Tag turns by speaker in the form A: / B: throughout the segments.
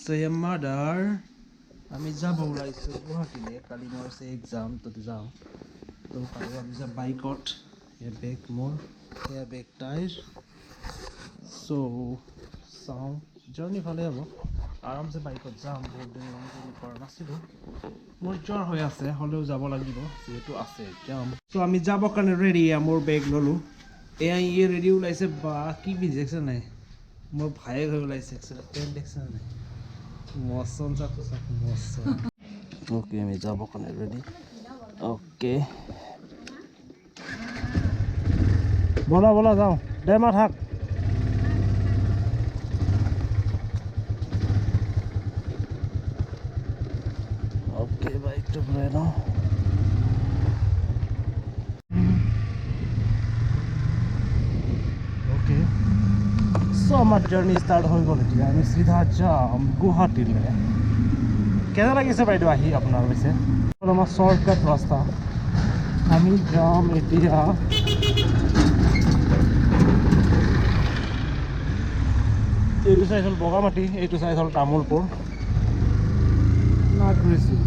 A: Say mother, আমি যাব ওলাইছো গুৱাহাটীলৈ কালি মোৰ আছে এক্সাম তাতে যাওঁ তো আমি যাম বাইকত এয়া বেগ মোৰ এয়া বেগ টাইৰ চ' চাওঁ জাৰ্ণি ভালে হ'ব আৰামছে বাইকত যাম বহুত দিন লং জাৰ্ণি কৰা নাছিলোঁ মোৰ জ্বৰ হৈ আছে হ'লেও যাব লাগিব যিহেতু আছে যাম চ' আমি যাবৰ কাৰণে ৰেডি মোৰ বেগ ল'লোঁ এয়া ইয়ে ৰেডি ওলাইছে বা কি বিজেকছে নাই মোৰ ভায়ে হৈ ওলাইছে পেণ্ট দেখছে নাই মৌচম চাকু চাকু মৌচম ওকে আমি যাবৰ কাৰণে ৰেডি ওকে বলা বলা যাওঁ দে মা থাক ওকে বাইকটো ঘূৰাই লওঁ ওকে চ' আমাৰ জাৰ্ণি ষ্টাৰ্ট হৈ গ'ল এতিয়া আমি চিধা যাম গুৱাহাটীলৈ কেনে লাগিছে বাইদেউ আহি আপোনাৰ পিছে আমাৰ শ্বৰ্টকাট ৰাস্তা আমি যাম এতিয়া এইটো চাইড হ'ল বগামাটি এইটো চাইড হ'ল তামোলপুৰ নাগৰিছোঁ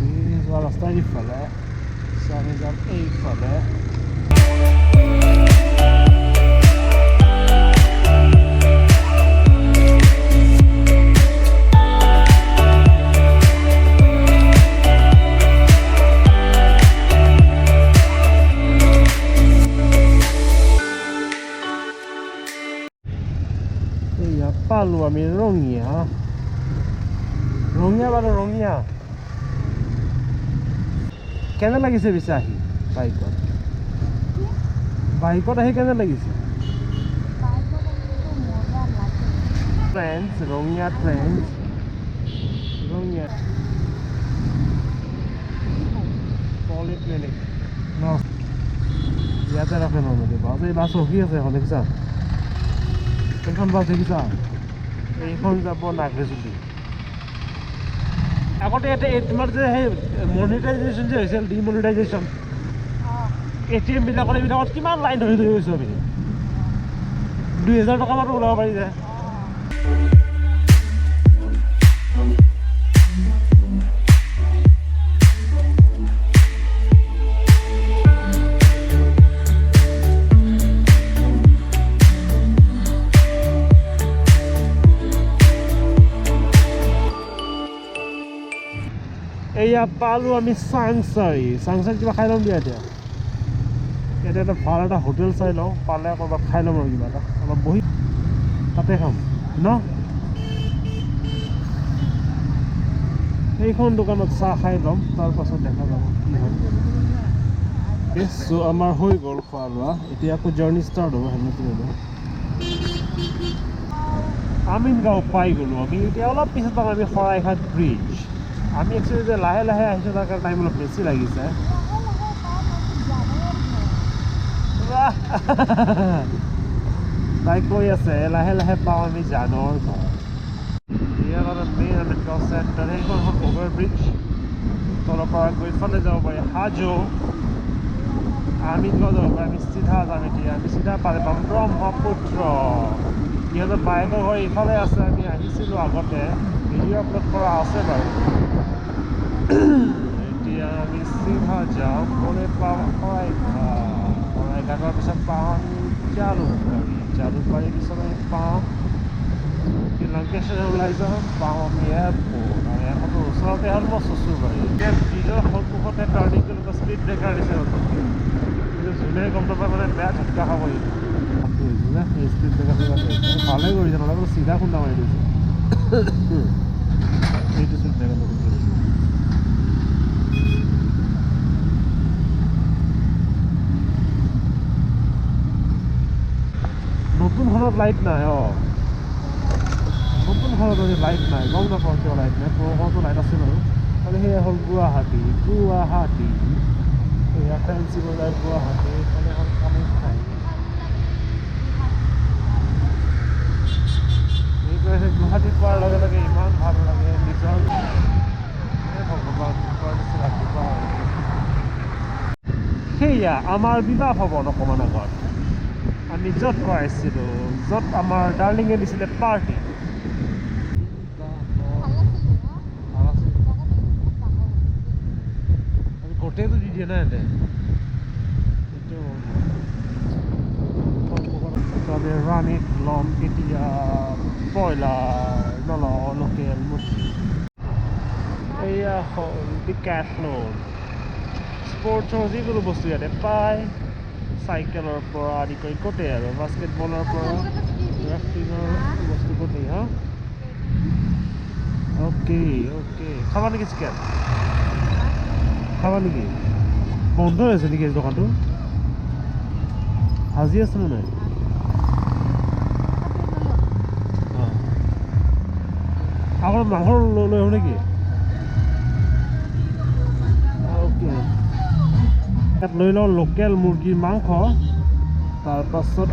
A: যোৱা ৰাস্তা এইফালে আমি যাম এইফালে পালো আমি ৰঙিয়া বাৰু ৰঙিয়া কেনে লাগিছে পিছে আহি বাইকত আহি কেনে লাগিছে ফ্ৰেণ্ডছ ৰঙিয়া পলিক্লিনিক ইয়াতে ৰাখে নৰ্মেলি বাছ এই বাছ ৰখি আছে এখন দেখিছা এইখন বাছ দেখিছা এইখন যাব নাগৰিজুলি আগতে ইয়াতে তোমাৰ যে সেই মনিটাইজেশ্যন যে হৈছিল ডিমনিটাইজেশ্যন ATM এইবিলাকত কিমান লাইন ধৰি গৈছোঁ আমি 2000 টকা মাত্ৰ ওলাব পাৰি যায় এয়া পালোঁ আমি চাংচাৰি কিবা খাই ল'ম দিয়া এতিয়া এটা ভাল এটা হোটেল চাই লওঁ পালে ক'ৰবাত খাই ল'ম আৰু কিবা এটা অলপ বহি তাতে খাম ন সেইখন দোকানত চাহ খাই ল'ম তাৰপাছত দেখা যাব কি হয় চ' আমাৰ হৈ গ'ল খোৱা লোৱা এতিয়া আকৌ জাৰ্ণি ষ্টাৰ্ট হ'ব সেনেকৈ আমিনগাঁও পাই গ'লোঁ আমি এতিয়া অলপ পিছত পাম আমি শৰাইঘাট ব্ৰিজ আমি একচুৱেলি যে লাহে লাহে আহিছোঁ তাৰ কাৰণে টাইম অলপ বেছি লাগিছে তাই কৈ আছে লাহে লাহে পাওঁ আমি জানৰ ঘৰ ইয়াৰ কাৰণে মেইন আমিনগাঁও চেণ্টাৰ সেইখন হ'ল অভাৰ ব্ৰিজ তলৰ পৰা গৈ ইফালে যাব পাৰি হাজো আমিনগাঁও যাব পাৰি আমি চিধা যাম এতিয়া আমি চিধা পালে পাম ব্ৰহ্মপুত্ৰ ইহঁতৰ বাইকৰ ঘৰ ইফালে আছে আমি আহিছিলোঁ আগতে ভিডিঅ' আপলোড কৰা আছে বাৰু এতিয়া আমি চিধা যাওঁ গ'লে পাম শৰাইঘাটৰ পিছত পাওঁ জালুকবাৰীৰ পিছত আমি পাওঁ লংকেশ্বৰ ওলাই যাওঁ পাওঁ আমি এয়াৰপৰ্ট আৰু এয়াৰপৰ্টৰ ওচৰতে হ'ল মই চচুৰবাৰী এতিয়া ব্ৰিজৰ সন্মুখতে টাৰ্ণিং কৰিব স্পীড ব্ৰেকাৰ দিছে কিন্তু যোনে গম নাপায় মানে বেয়া ঝটকা খাব সেই স্পীড ব্ৰেকাৰ ভালে কৰিছে নহ'লে চিধা খুন্দা মাৰি দিছে সেইটো স্পীড ব্ৰেকাৰ নতুন কৰিছে নতুন ঘৰত লাইট নাই নতুন ঘৰত লাইট নাই গম নাপাওঁ কিয় লাইট নাই পুৰণাটো লাইট আছে বাৰু খালি সেয়া হ'ল গুৱাহাটী সেয়া ফেঞ্চি বজাৰ গুৱাহাটী এইফালে হ'ল কামাখ্যাই গুৱাহাটী পোৱাৰ লগে লগে ইমান ভাল লাগে নিজৰ ভগৱান ৰাতিপুৱা সেয়া আমাৰ বিবাহ ভৱন অকণমান আগত আমি য'ত কৰাইছিলোঁ য'ত আমাৰ ডাৰ্লিঙে দিছিলে পাৰ্টি গোটেইটো দি দিয়ে না ইয়াতে এইটো আমি ৰাণীত ল'ম এতিয়া ব্ৰইলাৰ নলওঁ লোকেল মুৰ্গী এয়া হ'ল ডিকেথলন স্পৰ্টছৰ যিকোনো বস্তু ইয়াতে পায় চাইকেলৰ পৰা আদি কৰি গোটেই আৰু বাস্কেটবলৰ পৰা ৰাফটিঙৰ বস্তু গোটেই হা অ'কে অ'কে খাবা নেকি চিকেন খাবা নেকি বন্ধ হৈ আছে নেকি এই দোকানটো আজি আছে নে নাই আগত মাংস লৈ আহোঁ নেকি অ'কে ইয়াত লৈ লওঁ লোকেল মুৰ্গীৰ মাংস তাৰপাছত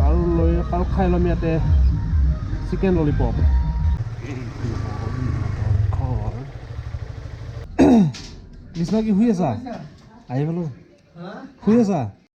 A: আৰু খাই ল'ম ইয়াতে চিকেন ললিপপ বিষ্ণু কি শুই আছা আহি পালোঁ শুই আছা